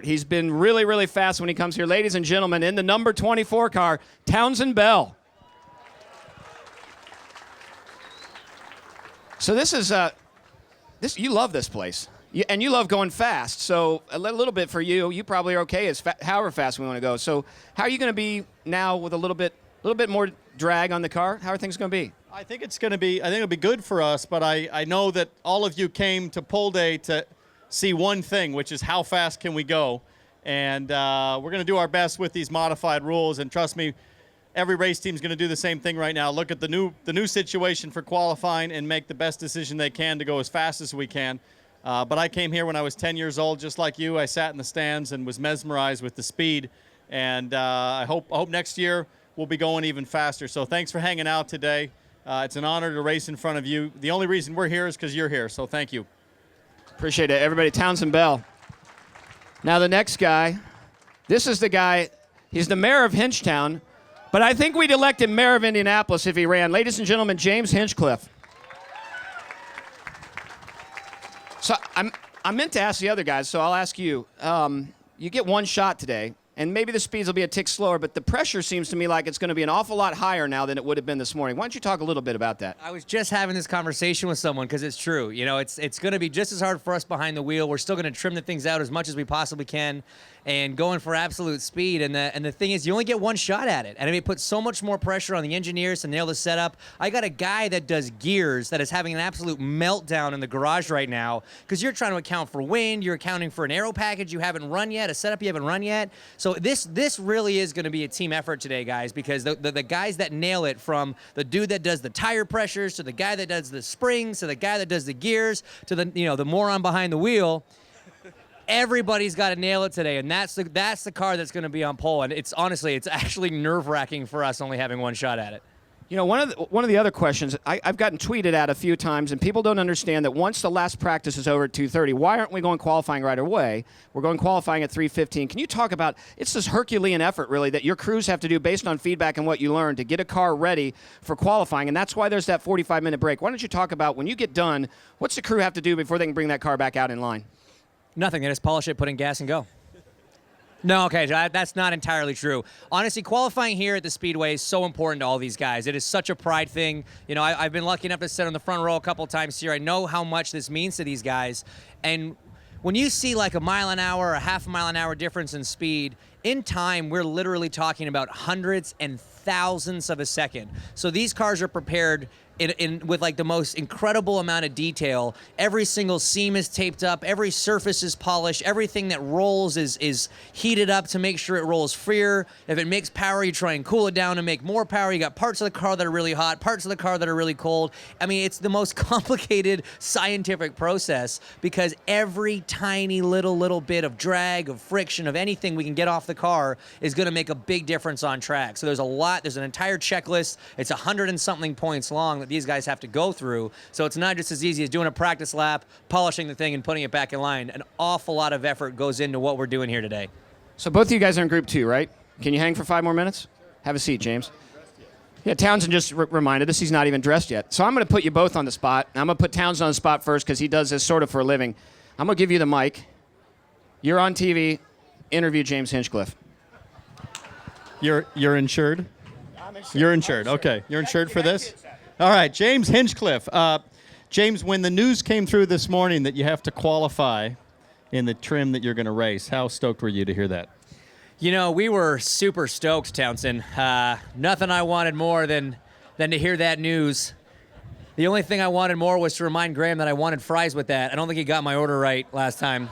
He's been really, really fast when he comes here. Ladies and gentlemen, in the number 24 car, Townsend Bell. So this is, you love this place. And you love going fast. So a little bit for you. You probably are okay however fast we want to go. So how are you going to be now with a little bit more drag on the car? How are things going to be? I think it'll be good for us, but I know that all of you came to Pole Day to see one thing, which is how fast can we go. And we're going to do our best with these modified rules. And trust me, every race team is going to do the same thing right now. Look at the new situation for qualifying and make the best decision they can to go as fast as we can. But I came here when I was 10 years old, just like you. I sat in the stands and was mesmerized with the speed. And I hope next year we'll be going even faster. So thanks for hanging out today. It's an honor to race in front of you. The only reason we're here is because you're here. So thank you. Appreciate it, everybody. Townsend Bell. Now the next guy, this is the guy, he's the mayor of Hinchtown, but I think we'd elect him mayor of Indianapolis if he ran. Ladies and gentlemen, James Hinchcliffe. So I meant to ask the other guys, so I'll ask you. You get one shot today, and maybe the speeds will be a tick slower, but the pressure seems to me like it's going to be an awful lot higher now than it would have been this morning. Why don't you talk a little bit about that? I was just having this conversation with someone because it's true. You know, it's going to be just as hard for us behind the wheel. We're still going to trim the things out as much as we possibly can and going for absolute speed. And the thing is, you only get one shot at it. And I mean, it puts so much more pressure on the engineers to nail the setup. I got a guy that does gears that is having an absolute meltdown in the garage right now because you're trying to account for wind. You're accounting for an aero package you haven't run yet, a setup you haven't run yet. So this really is going to be a team effort today, guys, because the guys that nail it, from the dude that does the tire pressures to the guy that does the springs to the guy that does the gears to the moron behind the wheel, everybody's got to nail it today, and that's the car that's going to be on pole. And it's actually nerve-wracking for us only having one shot at it. You know, one of the other questions I've gotten tweeted at a few times, and people don't understand that once the last practice is over at 2:30, why aren't we going qualifying right away? We're going qualifying at 3:15. Can you talk about, it's this Herculean effort, really, that your crews have to do based on feedback and what you learn to get a car ready for qualifying, and that's why there's that 45-minute break. Why don't you talk about, when you get done, what's the crew have to do before they can bring that car back out in line? Nothing. They just polish it, put in gas, and go. No, okay, that's not entirely true. Honestly, qualifying here at the Speedway is so important to all these guys. It is such a pride thing. You know, I've been lucky enough to sit on the front row a couple times here. I know how much this means to these guys. And when you see like a mile an hour or a half a mile an hour difference in speed, in time, we're literally talking about hundreds and thousands of a second. So these cars are prepared with like the most incredible amount of detail. Every single seam is taped up, every surface is polished, everything that rolls is heated up to make sure it rolls freer. If it makes power, you try and cool it down to make more power. You got parts of the car that are really hot, parts of the car that are really cold. I mean, it's the most complicated scientific process because every tiny little bit of drag, of friction, of anything we can get off the car is going to make a big difference on track. So there's an entire checklist. It's 100 and something points long that these guys have to go through. So it's not just as easy as doing a practice lap, polishing the thing, and putting it back in line. An awful lot of effort goes into what we're doing here today. So both of you guys are in Group 2, right? Can you hang for 5 more minutes? Have a seat, James. Yeah, Townsend just reminded us he's not even dressed yet. So I'm going to put you both on the spot. I'm going to put Townsend on the spot first because he does this sort of for a living. I'm going to give you the mic. You're on TV. Interview James Hinchcliffe. You're insured? You're insured. Okay. You're insured for this? All right. James Hinchcliffe. James, when the news came through this morning that you have to qualify in the trim that you're going to race, how stoked were you to hear that? You know, we were super stoked, Townsend. Nothing I wanted more than to hear that news. The only thing I wanted more was to remind Graham that I wanted fries with that. I don't think he got my order right last time.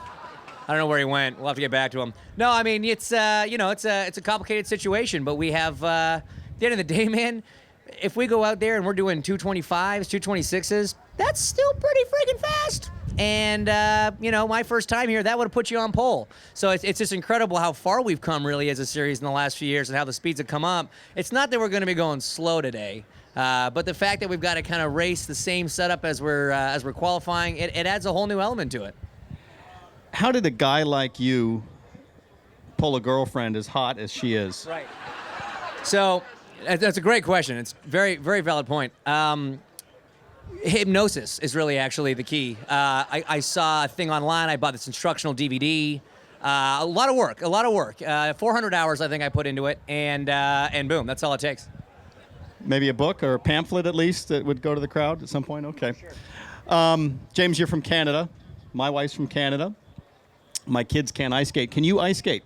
I don't know where he went. We'll have to get back to him. No, I mean, it's a complicated situation, but we have, at the end of the day, man, if we go out there and we're doing 225s, 226s, that's still pretty freaking fast. And, my first time here, that would have put you on pole. So it's just incredible how far we've come, really, as a series in the last few years and how the speeds have come up. It's not that we're going to be going slow today, but the fact that we've got to kind of race the same setup as we're qualifying, it adds a whole new element to it. How did a guy like you pull a girlfriend as hot as she is? Right. So that's a great question. It's a very, very valid point. Hypnosis is really actually the key. I saw a thing online. I bought this instructional DVD. A lot of work. 400 hours I think I put into it, and boom, that's all it takes. Maybe a book or a pamphlet at least that would go to the crowd at some point? Okay. Sure. James, you're from Canada. My wife's from Canada. My kids can't ice skate. Can you ice skate?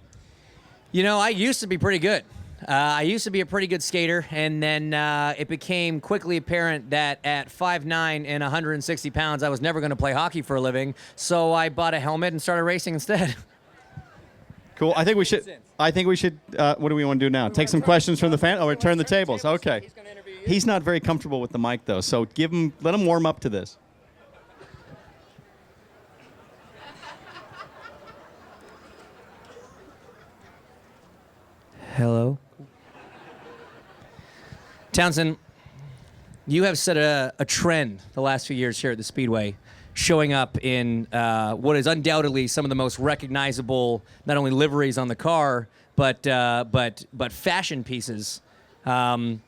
You know, I used to be pretty good. I used to be a pretty good skater, and then it became quickly apparent that at 5'9" and 160 pounds, I was never going to play hockey for a living, so I bought a helmet and started racing instead. Cool. I think we should, what do we want to do now? Take some questions from the fan? Oh, turn the tables. Okay. He's not very comfortable with the mic, though, so let him warm up to this. Hello. Townsend, you have set a trend the last few years here at the Speedway, showing up in what is undoubtedly some of the most recognizable, not only liveries on the car, but fashion pieces. Why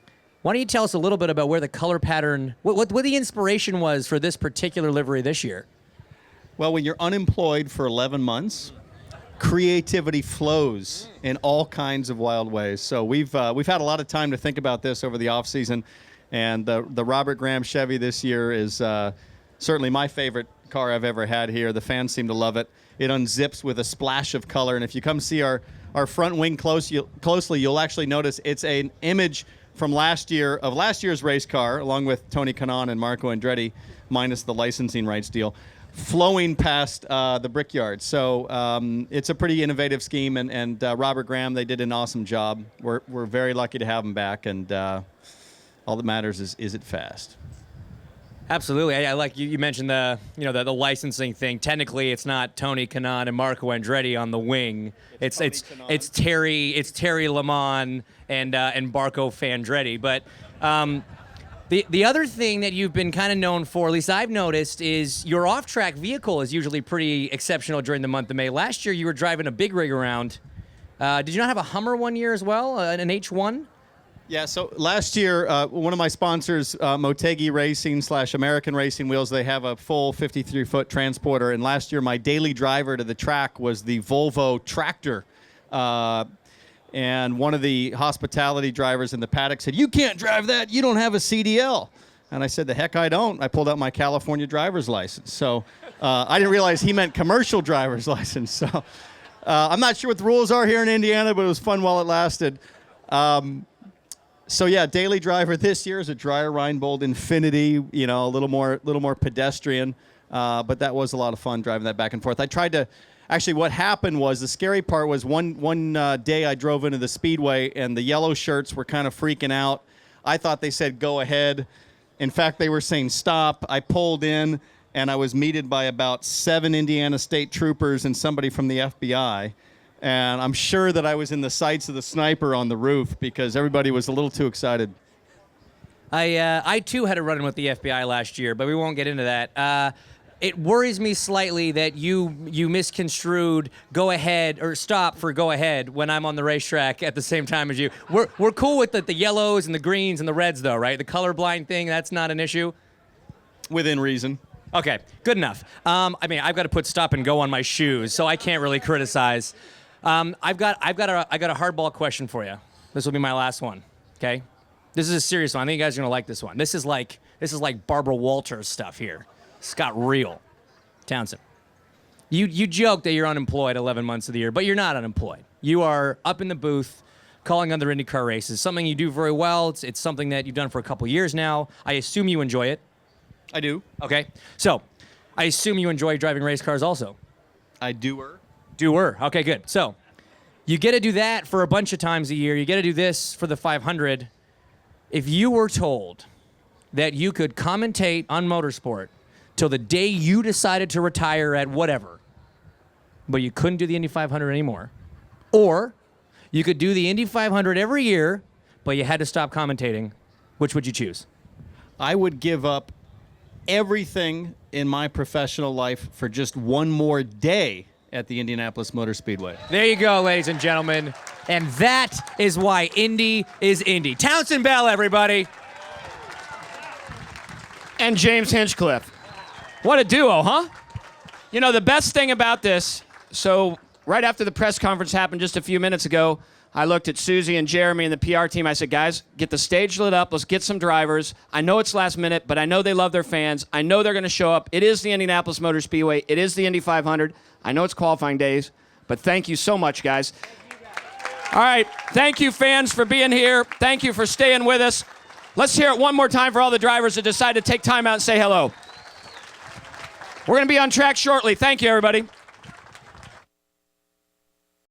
don't you tell us a little bit about where the color pattern, what the inspiration was for this particular livery this year? Well, when you're unemployed for 11 months, creativity flows in all kinds of wild ways. So we've had a lot of time to think about this over the off season, and the Robert Graham Chevy this year is certainly my favorite car I've ever had here. The fans seem to love it. It unzips with a splash of color, and if you come see our front wing closely, you'll actually notice it's an image from last year's race car, along with Tony Kanaan and Marco Andretti, minus the licensing rights deal, flowing past the Brickyard. So it's a pretty innovative scheme, and Robert Graham, they did an awesome job. We're very lucky to have him back, and all that matters is it fast. Absolutely. I like you mentioned the licensing thing. Technically, it's not Tony Kanaan and Marco Andretti on the wing. It's Terry Lamont and Barco Fandretti. But the other thing that you've been kind of known for, at least I've noticed, is your off-track vehicle is usually pretty exceptional during the month of May. Last year, you were driving a big rig around. Did you not have a Hummer one year as well, an H1? Yeah, so last year, one of my sponsors, Motegi Racing / American Racing Wheels, they have a full 53-foot transporter. And last year, my daily driver to the track was the Volvo tractor. And one of the hospitality drivers in the paddock said, "You can't drive that. You don't have a CDL." And I said, "The heck I don't." I pulled out my California driver's license. So I didn't realize he meant commercial driver's license. So I'm not sure what the rules are here in Indiana, but it was fun while it lasted. So yeah, daily driver this year is a Dreyer Reinbold Infinity, a little more pedestrian, but that was a lot of fun driving that back and forth. I tried to, actually what happened was, the scary part was one day I drove into the Speedway and the yellow shirts were kind of freaking out. I thought they said go ahead. In fact, they were saying stop. I pulled in and I was meted by about 7 Indiana State troopers and somebody from the FBI. And I'm sure that I was in the sights of the sniper on the roof because everybody was a little too excited. I too had a run-in with the FBI last year, but we won't get into that. It worries me slightly that you misconstrued go ahead or stop for go ahead when I'm on the racetrack at the same time as you. We're cool with the yellows and the greens and the reds though, right? The colorblind thing, that's not an issue? Within reason. Okay, good enough. I've got to put stop and go on my shoes, so I can't really criticize. I've got a hardball question for you. This will be my last one. Okay, this is a serious one. I think you guys are gonna like this one. This is like Barbara Walters stuff here. It's got real. Townsend, you joke that you're unemployed 11 months of the year, but you're not unemployed. You are up in the booth, calling other IndyCar races. Something you do very well. It's something that you've done for a couple years now. I assume you enjoy it. I do. Okay, so I assume you enjoy driving race cars also. I doer. Okay, good. So you get to do that for a bunch of times a year. You get to do this for the 500. If you were told that you could commentate on motorsport till the day you decided to retire at whatever, but you couldn't do the Indy 500 anymore, or you could do the Indy 500 every year, but you had to stop commentating, which would you choose? I would give up everything in my professional life for just one more day at the Indianapolis Motor Speedway. There you go, ladies and gentlemen. And that is why Indy is Indy. Townsend Bell, everybody. And James Hinchcliffe. What a duo, huh? The best thing about this, so right after the press conference happened just a few minutes ago, I looked at Susie and Jeremy and the PR team. I said, guys, get the stage lit up. Let's get some drivers. I know it's last minute, but I know they love their fans. I know they're going to show up. It is the Indianapolis Motor Speedway. It is the Indy 500. I know it's qualifying days, but thank you so much, guys. All right. Thank you, fans, for being here. Thank you for staying with us. Let's hear it one more time for all the drivers that decided to take time out and say hello. We're going to be on track shortly. Thank you, everybody.